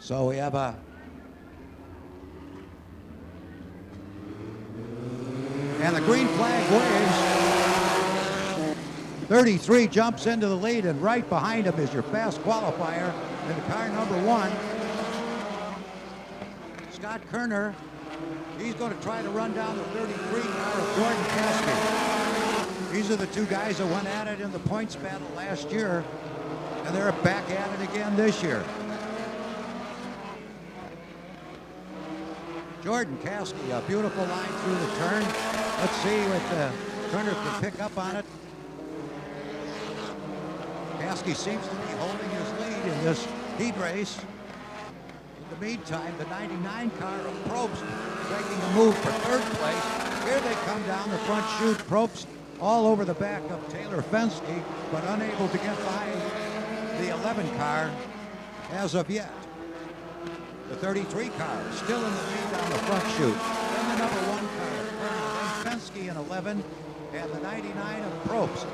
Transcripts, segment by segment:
So we have a... And the green flag waves. 33 jumps into the lead, and right behind him is your fast qualifier in car number 1. Scott Kerner. He's going to try to run down the 33 car of Jordan Caskey. These are the two guys that went at it in the points battle last year, and they're back at it again this year. Jordan Caskey, a beautiful line through the turn. Let's see what Kerner can pick up on it. Caskey seems to be holding his lead in this heat race. In the meantime, the 99 car of Probst making a move for 3rd place. Here they come down the front chute. Probst all over the back of Taylor Fensky, but unable to get by the 11 car as of yet. The 33 car still in the lead down the front chute. Then the number 1 car, then Fensky in 11, and the 99 of Probst.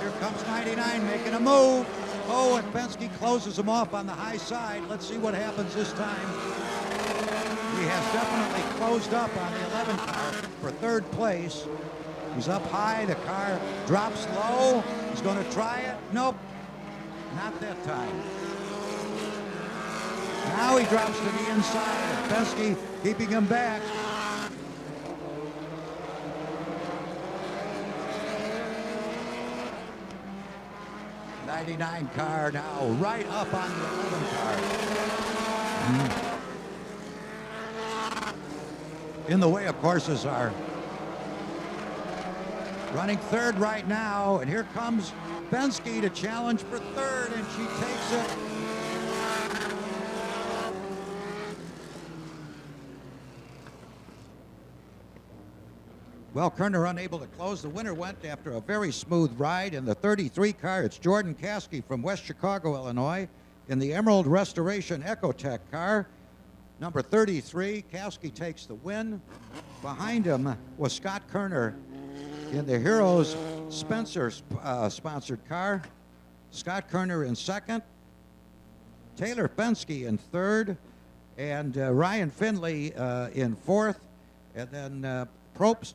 Here comes 99 making a move. Oh, and Fensky closes him off on the high side. Let's see what happens this time. He has definitely closed up on the 11 car for 3rd place. He's up high. The car drops low. He's going to try it. Nope, not that time. Now he drops to the inside, and Fensky keeping him back. The 99 car now right up on the 11 car. In the way, of course, is our running 3rd right now, and here comes Fensky to challenge for 3rd, and she takes it. Well, Kerner unable to close. The winner went after a very smooth ride in the 33 car. It's Jordan Caskey from West Chicago, Illinois. In the Emerald Restoration Ecotech car, number 33, Caskey takes the win. Behind him was Scott Kerner in the Heroes Spencer sponsored car. Scott Kerner in 2nd. Taylor Fensky in 3rd. And Ryan Finley in 4th. And then Probst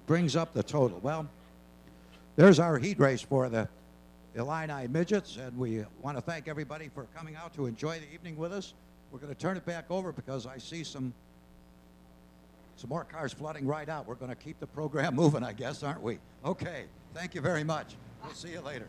brings up the total. Well, there's our heat race for the Illini Midgets, and we want to thank everybody for coming out to enjoy the evening with us. We're going to turn it back over because I see some more cars flooding right out. We're going to keep the program moving, I guess, aren't we? Okay, thank you very much. We'll see you later.